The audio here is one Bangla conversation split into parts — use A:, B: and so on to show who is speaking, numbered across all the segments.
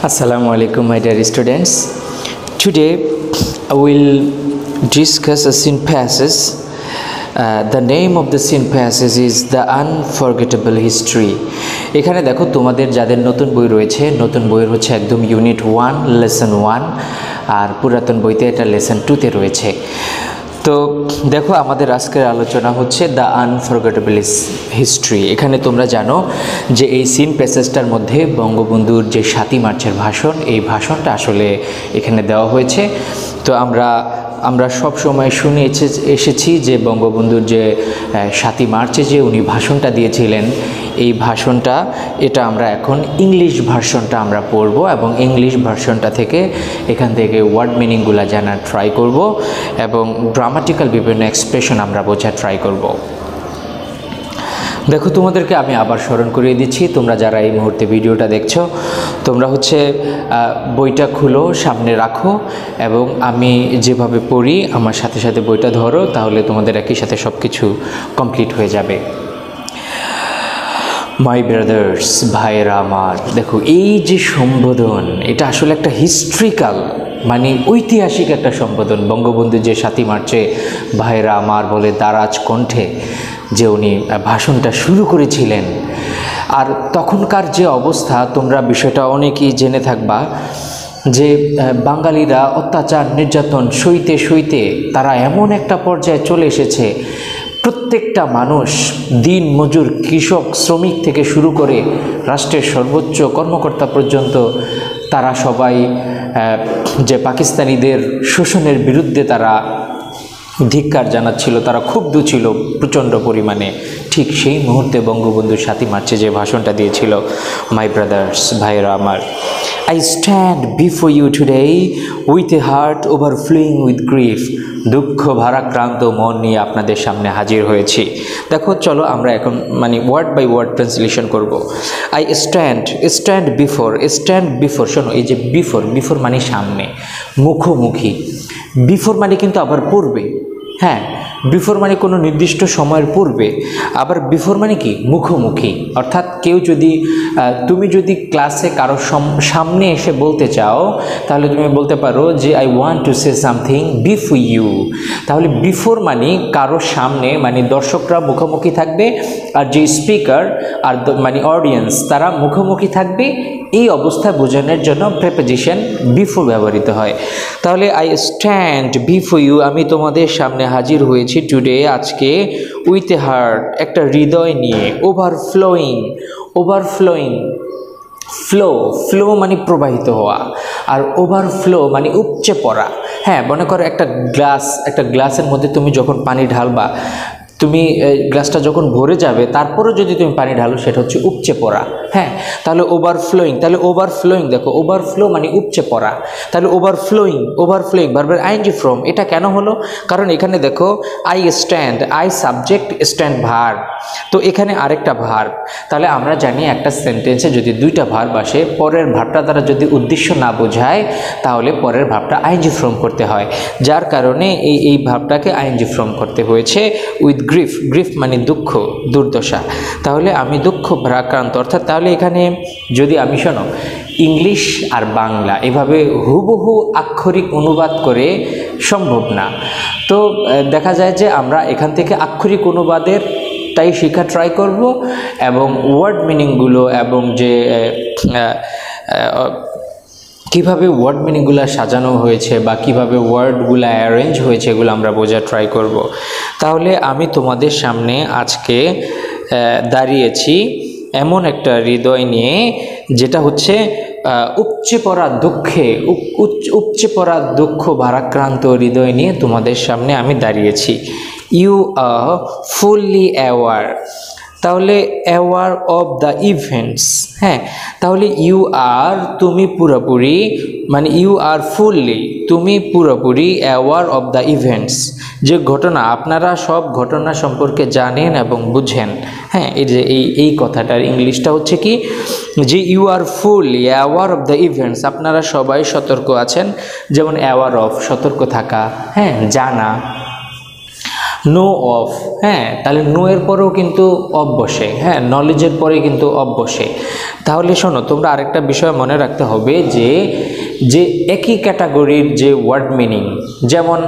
A: Assalamu alaikum, my dear students. Today I will discuss a scene passage. The name of the scene passage is The Unforgettable History. এখানে দেখো তোমাদের যাদের নতুন বই রয়েছে, নতুন বইয়ের হচ্ছে একদম ইউনিট 1 লেসন 1 আর পুরাতন বইতে এটা লেসন 2 তে রয়েছে। তো দেখো আমাদের আজকের আলোচনা হচ্ছে দ্য আনফরগেটেবল হিস্ট্রি। এখানে তোমরা জানো যে এই সিন প্যাসেজটার মধ্যে বঙ্গবন্ধুর যে 7ই মার্চের ভাষণ, এই ভাষণটা আসলে এখানে দেওয়া হয়েছে। তো আমরা সব সময় শুনে এসেছি যে বঙ্গবন্ধুর যে 7ই মার্চে যে উনি ভাষণটা দিয়েছিলেন, এই ভাষণটা এটা আমরা এখন ইংলিশ ভার্সনটা আমরা পড়ব এবং ইংলিশ ভার্সনটা থেকে এখান থেকে ওয়ার্ড মিনিংগুলো জানার ট্রাই করব এবং গ্রামাটিক্যাল বিভিন্ন এক্সপ্রেশন আমরা বোঝার ট্রাই করব। দেখো তোমাদেরকে আমি আবার স্মরণ করিয়ে দিচ্ছি, তোমরা যারা এই মুহূর্তে ভিডিওটা দেখছো তোমরা হচ্ছে বইটা খুলো, সামনে রাখো এবং আমি যেভাবে পড়ি আমার সাথে সাথে বইটা ধরো, তাহলে তোমাদের একই সাথে সব কিছু কমপ্লিট হয়ে যাবে। মাই ব্রাদার্স, ভাইয়েরা আমার। দেখো এই যে সম্বোধন, এটা আসলে একটা হিস্ট্রিক্যাল মানে ঐতিহাসিক একটা সম্বোধন। বঙ্গবন্ধু যে 7ই মার্চে ভাইয়েরা আমার বলে দারাজ কণ্ঠে যে উনি ভাষণটা শুরু করেছিলেন, আর তখনকার যে অবস্থা তোমরা বিষয়টা অনেকেই জেনে থাকবা যে বাঙালিরা অত্যাচার নির্যাতন সইতে সইতে তারা এমন একটা পর্যায়ে চলে এসেছে, প্রত্যেকটা মানুষ দিন মজুর, কৃষক, শ্রমিক থেকে শুরু করে রাষ্ট্রের সর্বোচ্চ কর্মকর্তা পর্যন্ত তারা সবাই যে পাকিস্তানিদের শোষণের বিরুদ্ধে তারা ধিক্কার জানাচ্ছিল, তারা ক্ষুব্ধ ছিল প্রচণ্ড পরিমাণে। ঠিক সেই মুহূর্তে বঙ্গবন্ধু 7ই মার্চে যে ভাষণটা দিয়েছিল, মাই ব্রাদার্স, ভাইয়েরা আমার, I stand before you today with a heart overflowing with grief. দুঃখ ভারাক্রান্ত মন নিয়ে আপনাদের সামনে হাজির হয়েছি। দেখো চলো আমরা এখন মানে ওয়ার্ড বাই ওয়ার্ড ট্রান্সলেশন করব। আই স্ট্যান্ড বিফোর, শোনো এই যে বিফোর মানে সামনে, মুখোমুখি। বিফোর মানে কিন্তু আবার পূর্বে, হ্যাঁ, বিফোর মানে কোনো নির্দিষ্ট সময়ের পূর্বে, আবার বিফোর মানে কি মুখোমুখি। অর্থাৎ কেউ যদি তুমি যদি ক্লাসে কারো সামনে এসে বলতে চাও, তাহলে তুমি বলতে পারো যে I want to say something before you. তাহলে বিফোর মানে কারো সামনে, মানে দর্শকরা মুখোমুখি থাকবে আর যে স্পিকার আর মানে অডিয়েন্স তারা মুখোমুখি থাকবে। এই অবস্থা বোঝানোর জন্য প্রেপোজিশন বিফোর ব্যবহৃত হয়। তাহলে আই স্ট্যান্ড বিফোর ইউ, আমি তোমাদের সামনে হাজির হয়েছি টুডে, আজকে, উইথ এ হার্ট, একটা হৃদয় নিয়ে, ওভারফ্লোয়িং, ফ্লো মানে প্রবাহিত হওয়া, আর ওভারফ্লো মানে উপচে পড়া। হ্যাঁ, মনে করো একটা গ্লাসের মধ্যে তুমি যখন পানি ঢালবা, তুমি গ্লাসটা যখন ভরে যাবে তারপরেও যদি তুমি পানি ঢালো, সেটা হচ্ছে উপচে পড়া। হ্যাঁ, তাহলে ওভারফ্লোয়িং, দেখো ওভারফ্লো মানে উপচে পড়া। তাহলে ওভারফ্লোয়িং ভার্বের আইএনজি ফর্ম। এটা কেন হলো? কারণ এখানে দেখো I stand, I subject, stand verb. তো এখানে আরেকটা ভার্ব। তাহলে আমরা জানি একটা সেন্টেন্সে যদি দুইটা ভার্ব আসে, পরের ভার্বটা দ্বারা যদি উদ্দেশ্য না বোঝায়, তাহলে পরের ভার্বটা আইএনজি ফর্ম করতে হয়। যার কারণে এই ভার্বটাকে আইএনজি ফর্ম করতে হয়েছে উইথ গ্রিফ মানে দুঃখ, দুর্দশা। তাহলে আমি দুঃখ ভারাক্রান্ত, অর্থাৎ তাহলে এখানে যদি আমি শোনো ইংলিশ আর বাংলা এভাবে হুবহু আক্ষরিক অনুবাদ করে সম্ভব না। তো দেখা যায় যে আমরা এখান থেকে আক্ষরিক অনুবাদের তাই শেখা ট্রাই করব এবং ওয়ার্ড মিনিংগুলো এবং যে কীভাবে ওয়ার্ড মিনিংগুলো সাজানো হয়েছে বা কীভাবে ওয়ার্ডগুলো অ্যারেঞ্জ হয়েছে এগুলো আমরা বোঝার ট্রাই করব। তাহলে আমি তোমাদের সামনে আজকে দাঁড়িয়েছি এমন একটা হৃদয় নিয়ে, যেটা হচ্ছে উপচে পড়া দুঃখ ভারাক্রান্ত হৃদয় নিয়ে তোমাদের সামনে আমি দাঁড়িয়েছি। ইউ আর ফুললি অ্যাওয়ার, তাহলে অ্যাওয়ার অফ দ্য ইভেন্টস। হ্যাঁ, তাহলে ইউ আর তুমি পুরোপুরি, মানে ইউ আর ফুললি তুমি পুরোপুরি অ্যাওয়ার অফ দ্য ইভেন্টস, যে ঘটনা, আপনারা সব ঘটনা সম্পর্কে জানেন এবং বুঝেন। হ্যাঁ, এই যে এই কথাটার ইংলিশটা হচ্ছে কি, যে you are fully aware of the events, আপনারা সবাই সতর্ক আছেন। যেমন অ্যাওয়ার অফ সতর্ক থাকা, হ্যাঁ, জানা, নো অফ, হ্যাঁ, তাহলে নো এর পরেও কিন্তু অফ বসে, হ্যাঁ, নলেজের পরে কিন্তু অফ বসে। তাহলে শোনো, তোমরা আরেকটা বিষয় মনে রাখতে হবে যে যে একই ক্যাটাগরির যে ওয়ার্ড মিনিং, যেমন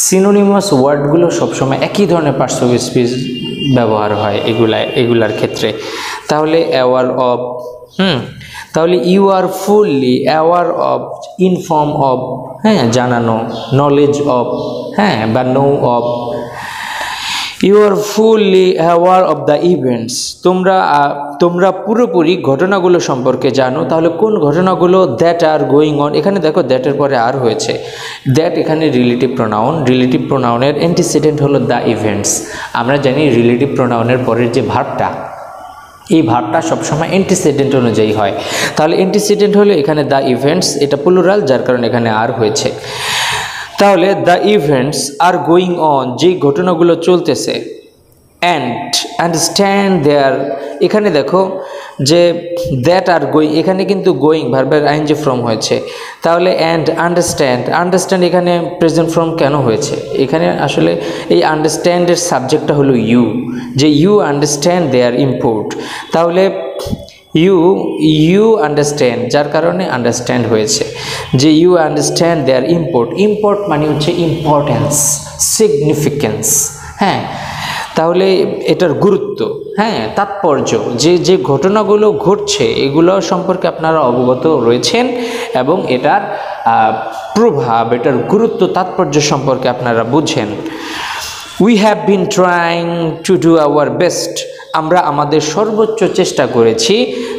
A: সিনোনিমাস ওয়ার্ডগুলো সবসময় একই ধরনের পার্টস স্পিচ ব্যবহার হয় এগুলার ক্ষেত্রে। তাহলে অ্যাওয়ার অফ, তাহলে you are fully aware of, inform of, হ্যাঁ, জানানো, নলেজ অফ, হ্যাঁ, বা know of. You are fully aware of the events, তোমরা পুরোপুরি ঘটনাগুলো সম্পর্কে জানো। তাহলে কোন ঘটনাগুলো? দ্যাট আর গোয়িং অন, এখানে দেখো দ্যাটের পরে আর হয়েছে, দ্যাট এখানে রিলেটিভ প্রোনাউনের অ্যান্টিসিডেন্ট হলো দ্য ইভেন্টস। আমরা জানি রিলেটিভ প্রোনাউনের পরের যে ভার্বটা, এই ভার্বটা সবসময় অ্যান্টিসিডেন্ট অনুযায়ী হয়। তাহলে অ্যান্টিসিডেন্ট হলে এখানে দ্য ইভেন্টস, এটা প্লুরাল, যার কারণে এখানে আর হয়েছে। তাহলে the events are going on, যেই ঘটনাগুলো চলতেছে, অ্যান্ড আন্ডারস্ট্যান্ড দেয়ার, এখানে দেখো যে দ্যাট আর গোয়িং, এখানে কিন্তু গোয়িং ভার্বের আইএনজি ফর্ম হয়েছে। তাহলে অ্যান্ড আন্ডারস্ট্যান্ড এখানে প্রেজেন্ট ফর্ম কেন হয়েছে? এখানে আসলে এই আন্ডারস্ট্যান্ডের সাবজেক্টটা হলো ইউ, যে ইউ আন্ডারস্ট্যান্ড দেয়ার ইম্পোর্ট। তাহলে ইউ আন্ডারস্ট্যান্ড, যার কারণে আন্ডারস্ট্যান্ড হয়েছে, যে ইউ আন্ডারস্ট্যান্ড দেয়ার ইম্পোর্ট মানে হচ্ছে ইম্পর্টেন্স, সিগনিফিকেন্স, হ্যাঁ, তাহলে এটার গুরুত্ব, হ্যাঁ, তাৎপর্য, যে ঘটনাগুলো ঘটছে এগুলো সম্পর্কে আপনারা অবগত রয়েছেন এবং এটার প্রভাব, এটার গুরুত্ব, তাৎপর্য সম্পর্কে আপনারা বুঝেন। We have been trying to do our best, আমরা আমাদের সর্বোচ্চ চেষ্টা করেছি।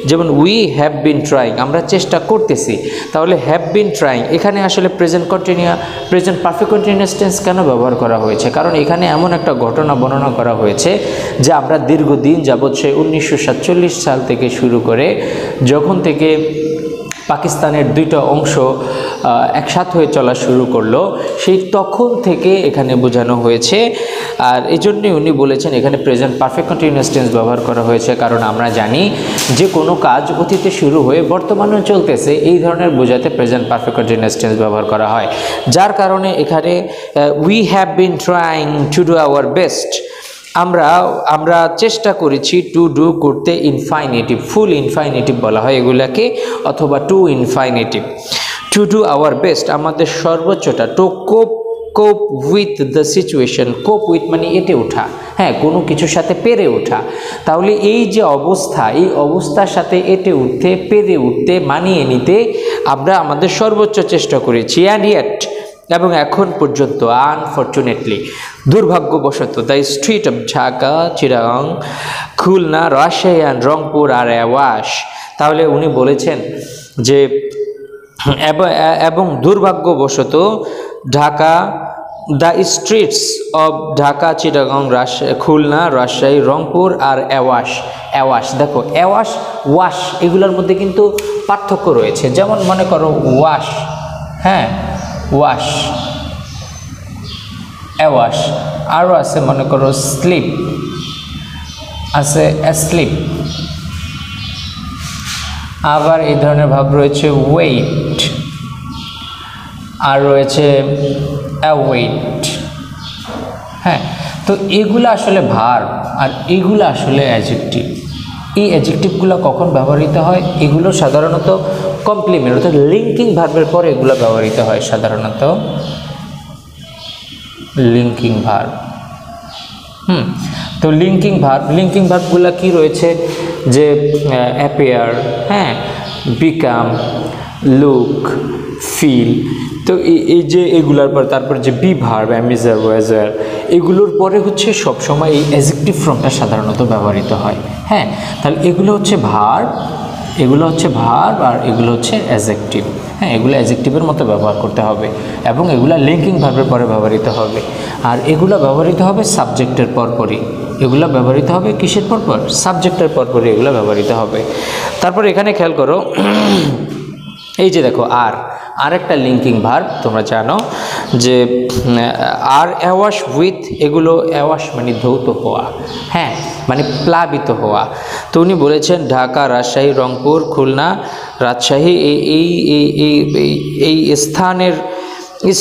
A: যেমন উই হ্যাভ বিন ট্রাইং, আমরা চেষ্টা করতেছি। তাহলে হ্যাভ বিন ট্রাইং এখানে আসলে প্রেজেন্ট পারফেক্ট কন্টিনিউয়াস টেন্স কেন ব্যবহার করা হয়েছে? কারণ এখানে এমন একটা ঘটনা বর্ণনা করা হয়েছে যে আমরা দীর্ঘদিন যাবৎ, সেই 1947 সাল থেকে শুরু করে, যখন থেকে পাকিস্তানের দুইটা অংশ একসাথে হয়ে চলা শুরু করলো, সেই তখন থেকে এখানে বোঝানো হয়েছে। আর এই জন্যই উনি বলেছেন এখানে প্রেজেন্ট পারফেক্ট কন্টিনিউয়াস টেন্স ব্যবহার করা হয়েছে, কারণ আমরা জানি যে কোনো কাজ অতীতে শুরু হয়ে বর্তমানেও চলতেছে, এই ধরনের বোঝাতে প্রেজেন্ট পারফেক্ট কন্টিনিউয়াস টেন্স ব্যবহার করা হয়। যার কারণে এখানে we have been trying to do our best, আমরা চেষ্টা করেছি, টু ডু করতে ইনফাইনিটিভ, ফুল ইনফাইনিটিভ বলা হয় এগুলাকে, অথবা to infinitive. To do our best, আমাদের সর্বোচ্চটা। To cope with the situation, cope with মানে এটে ওঠা, হ্যাঁ, কোনো কিছুর সাথে পেরে ওঠা। তাহলে এই যে অবস্থা, এই অবস্থার সাথে এটে উঠতে, পেরে উঠতে, মানিয়ে নিতে আমরা আমাদের সর্বোচ্চ চেষ্টা করেছি। অ্যান্ড ইয়েট, এবং এখন পর্যন্ত, আনফর্চুনেটলি, দুর্ভাগ্যবশত, the street of Dhaka, Chittagong, Khulna, Rajshahi and Rangpur are awash. তাহলে উনি বলেছেন যে এবং দুর্ভাগ্যবশত Dhaka, the streets of Dhaka, Chittagong, Khulna, Rajshahi, Rangpur are awash. দেখো অ্যাওয়াশ, ওয়াশ, এগুলোর মধ্যে কিন্তু পার্থক্য রয়েছে। যেমন মনে করো ওয়াশ, হ্যাঁ, ওয়াশ, অ্যাওয়াশ। আরও আছে মনে করো স্লিপ, আছে অ্যাস্লিপ। আবার এই ধরনের ভাব রয়েছে ওয়েট, আর রয়েছে অ্যাওয়েট, হ্যাঁ। তো এগুলো আসলে ভার্ব আর এগুলো আসলে অ্যাডজেক্টিভ। এই অ্যাডজেক্টিভগুলো কখন ব্যবহৃত হয়? এগুলো সাধারণত কমপ্লিমেন্ট অর্থাৎ লিঙ্কিং ভার্বের পরে এগুলো ব্যবহৃত হয়, সাধারণত লিঙ্কিং ভার্ব। তো লিঙ্কিং ভার্বগুলো কি রয়েছে? যে অ্যাপিয়ার, হ্যাঁ, বিকাম, লুক, ফিল। তো এই যে এগুলার পর তারপর যে বি ভার্ব, অ্যামিজার, ওয়েজার, এগুলোর পরে হচ্ছে সবসময় এই অ্যাডজেক্টিভ ফর্মটা সাধারণত ব্যবহৃত হয়, হ্যাঁ। তাহলে এগুলো হচ্ছে ভার্ব, আর এগুলো হচ্ছে অ্যাডজেক্টিভ, হ্যাঁ। এগুলো অ্যাডজেক্টিভের মতো ব্যবহার করতে হবে এবং এগুলো লিঙ্কিং ভার্বের পরে ব্যবহৃত হবে। আর এগুলো ব্যবহৃত হবে সাবজেক্টের পরপরই। এগুলো ব্যবহৃত হবে কিসের পরপর? সাবজেক্টের পরপরই এগুলো ব্যবহৃত হবে। তারপর এখানে খেয়াল করো, এই যে দেখো আর একটা লিঙ্কিং ভার্ব, তোমরা জানো যে আর অ্যাওয়াশ উইথ, এগুলো অ্যাওয়াশ মানে ধৌত হওয়া, হ্যাঁ, মানে প্লাবিত হওয়া। তো উনি বলেছেন ঢাকা, রাজশাহী, রংপুর, খুলনা, রাজশাহী, এই স্থানের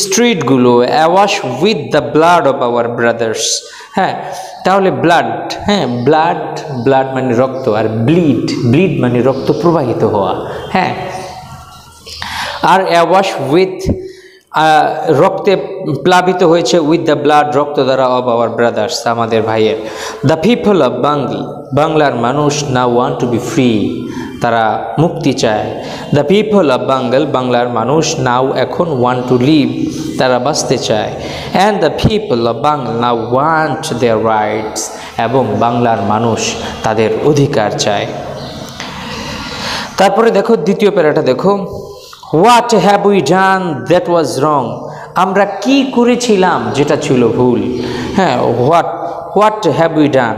A: স্ট্রিটগুলো awash with the blood of our brothers. হ্যাঁ, তাহলে ব্লাড, হ্যাঁ ব্লাড, ব্লাড মানে রক্ত, আর ব্লিড, ব্লিড মানে রক্ত প্রবাহিত হওয়া। হ্যাঁ, আর অ্যাওয়াশ উইথ রক্তে প্লাবিত হয়েছে, উইথ দ্য ব্লাড রক্ত দ্বারা, অব আওয়ার ব্রাদার্স আমাদের ভাইয়ের। দ্য পিপল অফ বাংলার মানুষ নাও ওয়ান্ট টু বি ফ্রি, তারা মুক্তি চায়। দ্য পিপল অফ বাংলার মানুষ নাও এখন ওয়ান্ট টু লিভ, তারা বাঁচতে চায়। And the people of Bangla now want their rights, এবং বাংলার মানুষ তাদের অধিকার চায়। তারপরে দেখো দ্বিতীয় প্যারাটা দেখো, what have we done that was wrong, আমরা কি করেছিলাম যেটা ছিল ভুল। হ্যাঁ, হোয়াট হ্যাভ উই ডান,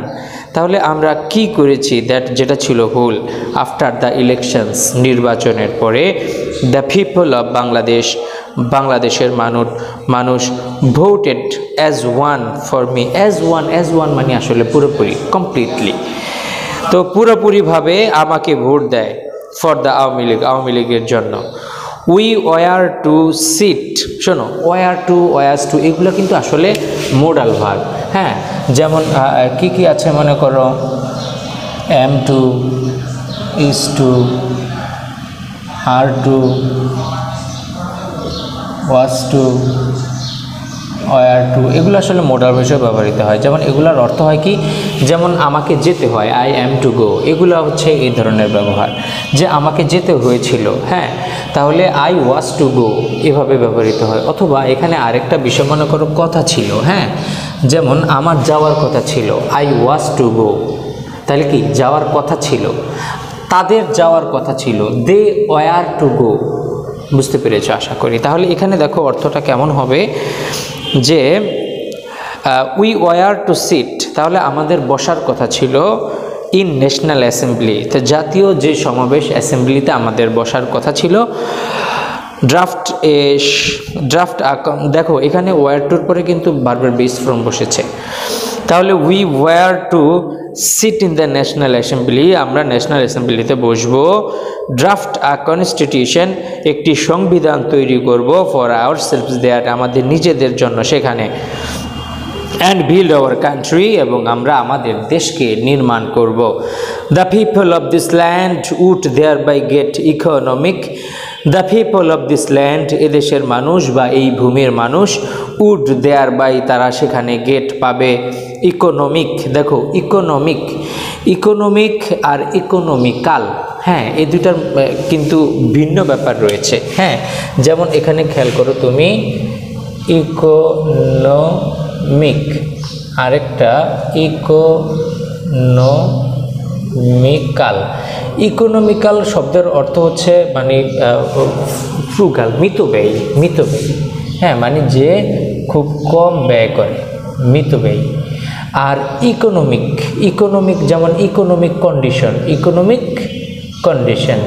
A: তাহলে আমরা কি করেছি দ্যাট যেটা ছিল ভুল। আফটার দ্য ইলেকশনস, নির্বাচনের পরে, দ্য পিপল অফ বাংলাদেশের মানুষ voted as one for me. As one মানে আসলে পুরোপুরি, কমপ্লিটলি, তো পুরোপুরিভাবে আমাকে ভোট দেয় ফর দ্য আওয়ামী লীগের জন্য। উই ওয়ার টু সিট, শোনো ওয়ার টু, ওয়ার্স টু এগুলো কিন্তু আসলে মোডাল ভার্ব। হ্যাঁ, যেমন কি আছে মনে করো, am to, is to, are to, was to, were to, এগুলো আসলে মোডাল হিসেবে ব্যবহৃত হয়। যেমন এগুলোর অর্থ হয় কি, যেমন আমাকে যেতে হয়, আই অ্যাম টু গো, এগুলো হচ্ছে এই ধরনের ব্যবহার, যে আমাকে যেতে হয়েছিল। হ্যাঁ, তাহলে আই ওয়াজ টু গো এভাবে ব্যবহৃত হয়। অথবা এখানে আরেকটা বিষয় মনে করো, কথা ছিল। হ্যাঁ, যেমন আমার যাওয়ার কথা ছিল, আই ওয়াজ টু গো, তাহলে কি যাওয়ার কথা ছিল, তাদের যাওয়ার কথা ছিল, দে ওয়ার টু গো। বুঝতে পেরেছো আশা করি। তাহলে এখানে দেখো অর্থটা কেমন হবে, যে উই ওয়ার টু সিট, তাহলে আমাদের বসার কথা ছিল ইন ন্যাশনাল অ্যাসেম্বলি, তো জাতীয় যে সমাবেশ অ্যাসেম্বলিতে আমাদের বসার কথা ছিল। ড্রাফট দেখো এখানে ওয়ার টুর পরে কিন্তু বারবার বেস ফর্ম বসেছে, তাহলে we were to sit in the national assembly, আমরা ন্যাশনাল অ্যাসেম্বলিতে বসবো। ড্রাফট আ কনস্টিটিউশন, একটি সংবিধান তৈরি করব, ফর আওয়ার সেলফস দেয়ার, আমাদের নিজেদের জন্য সেখানে। অ্যান্ড বিল্ড আওয়ার কান্ট্রি, এবং আমরা আমাদের দেশকে নির্মাণ করব। The people of this land would thereby get economic, the people of this land, এদেশের মানুষ বা এই ভূমির মানুষ, উড দেয়ার বাই, তারা সেখানে গেট পাবে, ইকোনমিক। দেখো ইকোনমিক আর ইকোনমিক্যাল, হ্যাঁ এই দুটার কিন্তু ভিন্ন ব্যাপার রয়েছে। হ্যাঁ, যেমন এখানে খেয়াল করো তুমি, ইকোনমিক, আরেকটা ইকোনমিক্যাল। ইকোনমিক্যাল শব্দের অর্থ হচ্ছে মানে ফ্রুগাল, মিতব্যয়ী। হ্যাঁ, মানে যে খুব কম ব্যয় করে, মিতব্যয়ী। আর ইকোনমিক যেমন ইকোনমিক কন্ডিশন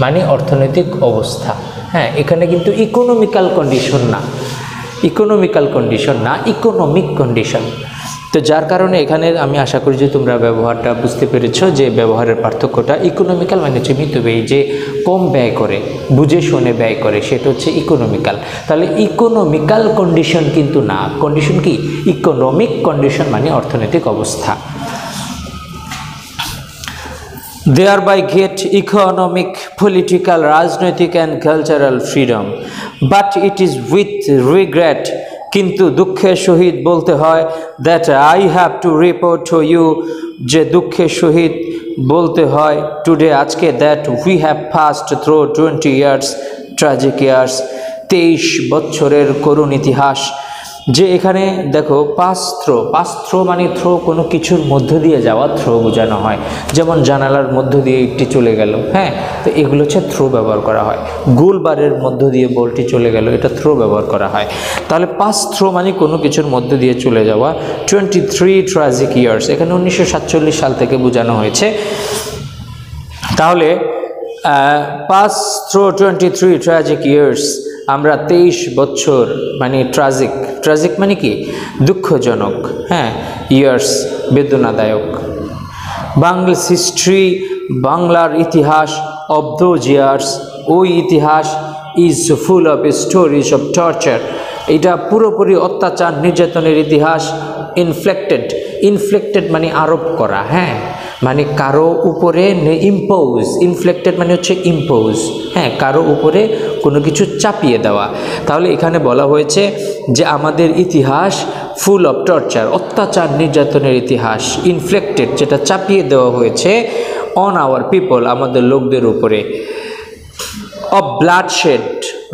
A: মানে অর্থনৈতিক অবস্থা। হ্যাঁ, এখানে কিন্তু ইকোনমিক কন্ডিশন না, ইকোনমিক কন্ডিশন। তো যার কারণে এখানে আমি আশা করি যে তোমরা ব্যবহারটা বুঝতে পেরেছো, যে ব্যবহারের পার্থক্যটা। ইকোনমিক্যাল মানে হচ্ছে মিতব্যয়ী, যে কম ব্যয় করে, বুঝে শুনে ব্যয় করে, সেটা হচ্ছে ইকোনমিক্যাল। তাহলে ইকোনমিক্যাল কন্ডিশন কিন্তু না, কন্ডিশন কি ইকোনমিক কন্ডিশন মানে অর্থনৈতিক অবস্থা। thereby get economic, political, রাজনৈতিক and cultural freedom, but it is with regret, কিন্তু দুঃখের সহিত বলতে হয়, that I have to report to you, যে দুঃখের সহিত বলতে হয় today, আজকে, that we have passed through 20 years tragic years, 23 বছরের করুণ ইতিহাস। যে এখানে দেখো পাস্ত্র মানে থ্রো, কোনো কিছুর মধ্য দিয়ে যাওয়া, থ্রো বোঝানো হয়। যেমন জানালার মধ্য দিয়ে একটি চলে গেল, হ্যাঁ, তো এগুলো হচ্ছে থ্রো ব্যবহার করা হয়। গোলবারের মধ্য দিয়ে বলটি চলে গেল, এটা থ্রো ব্যবহার করা হয়। তাহলে থ্রো মানে কোনো কিছুর মধ্য দিয়ে চলে যাওয়া। 23 ট্র্যাজিক ইয়ার্স, এখানে 1947 সাল থেকে বোঝানো হয়েছে। তাহলে থ্রো 23 ট্র্যাজিক ইয়ার্স, আমরা 23 বছর মানে ট্র্যাজিক মানে কি দুঃখজনক, হ্যাঁ, ইয়ার্স বেদনাদায়ক। বাংলার হিস্ট্রি, বাংলার ইতিহাস, অফ দোজ ইয়ার্স, ওই ইতিহাস, is full of stories of torture. এটা পুরোপুরি অত্যাচার নির্যাতনের ইতিহাস। ইনফ্লেক্টেড মানে আরোপ করা, হ্যাঁ, মানে কারো উপরে ইম্পোজ। ইনফ্লেক্টেড মানে হচ্ছে ইম্পোজ, হ্যাঁ, কারো উপরে কোনো কিছু চাপিয়ে দেওয়া। তাহলে এখানে বলা হয়েছে যে আমাদের ইতিহাস ফুল অফ টর্চার, অত্যাচার নির্যাতনের ইতিহাস। ইনফ্লেক্টেড যেটা চাপিয়ে দেওয়া হয়েছে অন আওয়ার পিপল, আমাদের লোকদের উপরে। অফ ব্লাডশেড,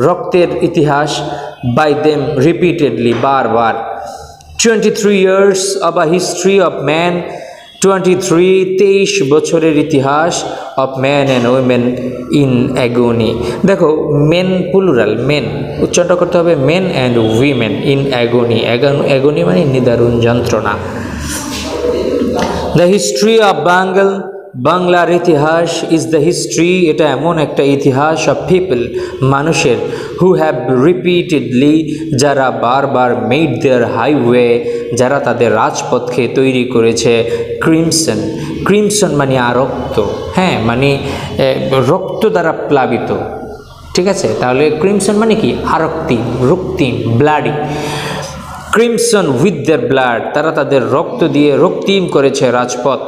A: রক্তের ইতিহাস। বাই দেম রিপিটেডলি, বারবার। 23 years of a history of man, 23 বছরের ইতিহাস of man and women in অ্যাগনি। দেখো মেন প্লুরাল, মেন উচ্চারণ করতে হবে মেন অ্যান্ড উইমেন ইন অ্যাগনি। অ্যাগনি মানে নিদারুণ যন্ত্রণা। দ্য হিস্ট্রি অফ বাঙ্গাল, বাংলার ইতিহাস ইজ দ্য হিস্ট্রি, এটা এমন একটা ইতিহাস অফ পিপল, মানুষের, হু হ্যাভ রিপিটেডলি, যারা বারবার মেড দেয়ার হাইওয়ে, যারা তাদের রাজপথকে তৈরি করেছে। ক্রিমসন, ক্রিমসন মানে রক্ত, হ্যাঁ, মানে রক্ত দ্বারা প্লাবিত, ঠিক আছে। তাহলে ক্রিমসন মানে কি? রক্তিম, bloody. Crimson with their blood, তারা তাদের রক্ত দিয়ে রক্তিম করেছে রাজপথ।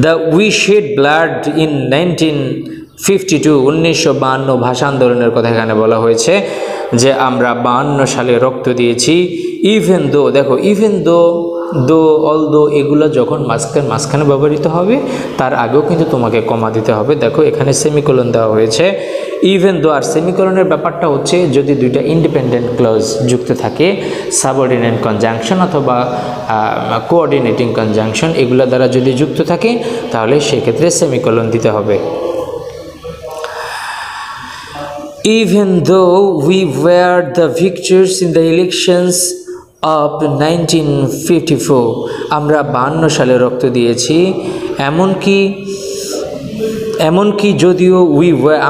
A: The we shed blood in 1952, 1952 ভাষা আন্দোলনের কথা এখানে বলা হয়েছে যে আমরা 52 সালে রক্ত দিয়েছি। ইভেন দো, দেখো ইভেন দো, অলদো এগুলো যখন মাঝখানে ব্যবহৃত হবে তার আগেও কিন্তু তোমাকে কমা দিতে হবে। দেখো এখানে সেমিকোলন দেওয়া হয়েছে। ইভেন দো আর সেমিকোলনের ব্যাপারটা হচ্ছে যদি দুইটা ইন্ডিপেন্ডেন্ট ক্লজ যুক্ত থাকে, সাবঅর্ডিনেট কনজাংশন অথবা কোঅর্ডিনেটিং কনজাংশন, এগুলো দ্বারা যদি যুক্ত থাকে তাহলে সেক্ষেত্রে সেমিকোলন দিতে হবে। Even though we were the victors in the elections of 1954, আমরা 52 সালে রক্ত দিয়েছি। এমনকি যদিও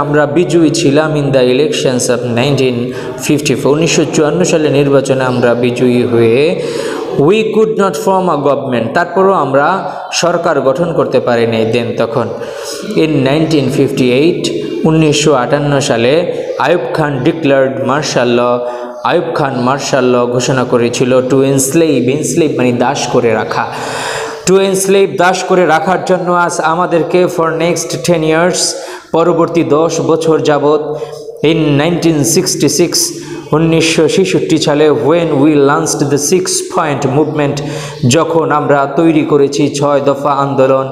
A: আমরা বিজয়ী ছিলাম ইন দ্য ইলেকশনস অফ 1954, 1954 সালে নির্বাচনে আমরা বিজয়ী হয়ে, we could not form a government, তারপরও আমরা সরকার গঠন করতে পারিনি দেন তখন। ইন 1958, 1958 সালে আইয়ুব খান ডিক্লেয়ার্ড মার্শাল ল, আইয়ুব খান মার্শাল ল ঘোষণা করেছিল টু এনস্লেভ মানে দাস করে রাখা, টু এনস্লেভ দাস করে রাখার জন্য আজ আমাদেরকে ফর নেক্সট 10 years, পরবর্তী 10 বছর যাবৎ। ইন 1966, 1966 সালে when we launched the 6-point movement, যখন আমরা তৈরি করেছি 6 দফা আন্দোলন,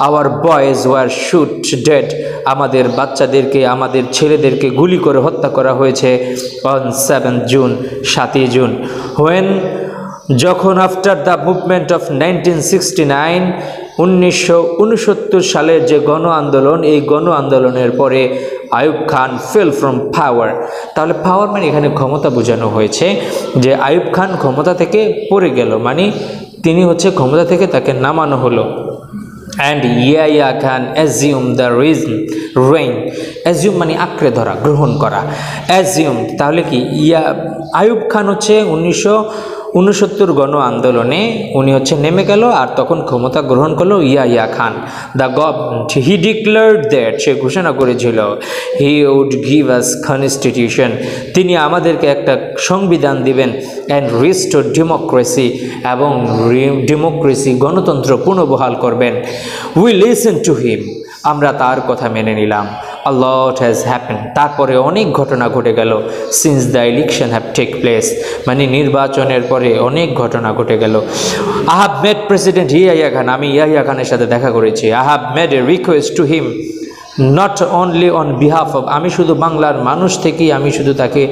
A: our boys were shot dead, আমাদের বাচ্চাদেরকে, আমাদের ছেলেদেরকে গুলি করে হত্যা করা হয়েছে on 7th June, 7ই জুন। when, যখন আফটার দ্য মুভমেন্ট অফ 1969, 1969 সালের যে গণ আন্দোলন, এই গণ আন্দোলনের পরে আইয়ুব খান ফেল ফ্রম পাওয়ার। তাহলে পাওয়ার মানে এখানে ক্ষমতা বোঝানো হয়েছে যে আইয়ুব খান ক্ষমতা থেকে পড়ে গেল, মানে তিনি হচ্ছে ক্ষমতা থেকে তাকে নামানো হলো। And Yahya Khan assume the rain, assume মানে আঁকড়ে ধরা, গ্রহণ করা, অ্যাজিউম। তাহলে কি আইয়ুব খান হচ্ছে 1969 গণ আন্দোলনে উনি হচ্ছে নেমে গেল আর তখন ক্ষমতা গ্রহণ করলো Yahya Khan. The government, he declared that, সে ঘোষণা করেছিল, he would give us constitution, তিনি আমাদেরকে একটা সংবিধান দিবেন, অ্যান্ড রিস্টোর ডেমোক্রেসি, এবং ডেমোক্রেসি গণতন্ত্র পুনর্বহাল করবেন। উই লিসেন টু হিম, আমরা তার কথা মেনে নিলাম। A lot has happened, তারপরে অনেক ঘটনা ঘটে গেল। since the election have take place, মানে নির্বাচনের পরে অনেক ঘটনা ঘটে গেল। I have met President Yahya Khan, আমি ইয়াহিয়া খানের সাথে দেখা করেছি। I have made a request to him, not only on behalf of, আমি শুধু বাংলার মানুষ থেকেই আমি শুধু তাকে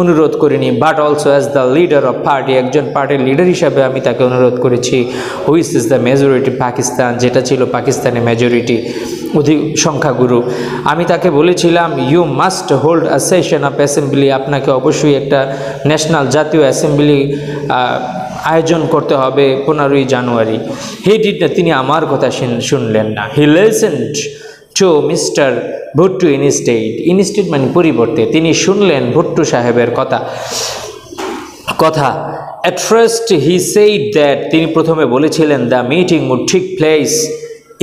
A: অনুরোধ করিনি, but also as the leader of party, একজন পার্টির লিডার হিসাবে আমি তাকে অনুরোধ করেছি। Which is the majority Pakistan, যেটা ছিল পাকিস্তানের মেজরিটি, সংখ্যাগুরু। আমি তাকে বলেছিলাম you must hold a session of assembly, আপনাকে অবশ্যই একটা ন্যাশনাল জাতীয় অ্যাসেম্বলি আয়োজন করতে হবে 15ই জানুয়ারি। হি ডিড না, তিনি আমার কথা শুনলেন না। He listened to mister Bhutto instead মানে পরিবর্তে, তিনি শুনলেন ভুট্টো সাহেবের কথা। At first he said that, তিনি প্রথমে বলেছিলেন the meeting would take place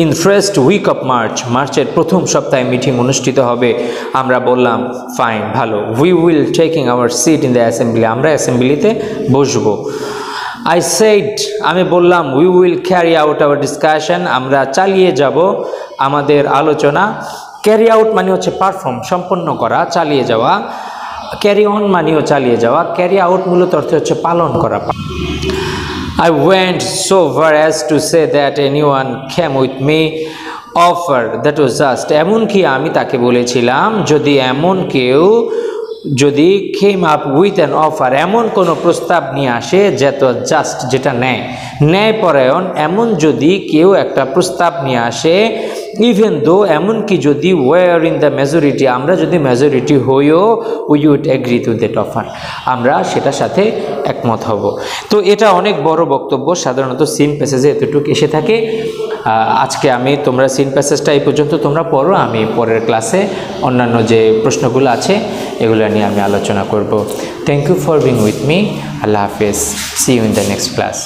A: in first week of মার্চের প্রথম সপ্তাহে মিটিং অনুষ্ঠিত হবে। আমরা বললাম ফাইন, ভালো। We will taking our seat in the assembly, আমরা অ্যাসেম্বলিতে বসবো। আই সেড, আমি বললাম we will carry out our discussion, আমরা চালিয়ে যাব আমাদের আলোচনা। ক্যারি আউট মানে হচ্ছে পারফর্ম, সম্পন্ন করা, চালিয়ে যাওয়া। ক্যারি অন মানেও চালিয়ে যাওয়া। ক্যারি আউট মূলত অর্থ হচ্ছে পালন করা। I went so far as to say that anyone came with me offer that was just, এমনকি আমি তাকে বলেছিলাম যদি এমন কেউ যদি came up with an offer, এমন কোনো প্রস্তাব নিয়ে আসে জাস্ট যেটা ন্যায়পরায়ণ, এমন যদি কেউ একটা প্রস্তাব নিয়ে আসে, ইভেন দো এমনকি যদি ওয়ার ইন দ্য মেজরিটি, আমরা যদি মেজরিটি হইও, we would agree to that offer, আমরা সেটার সাথে একমত হব। তো এটা অনেক বড় বক্তব্য, সাধারণত সিন প্যাসেজে এতটুকু এসে থাকে। আজকে তোমরা সিন প্যাসেজটা এই পর্যন্ত তোমরা পড়ো, আমি পরের ক্লাসে অন্যান্য যে প্রশ্নগুলো আছে এগুলো নিয়ে আমি আলোচনা করব। Thank you for being with me. আল্লাহ হাফেজ, see you in the next class.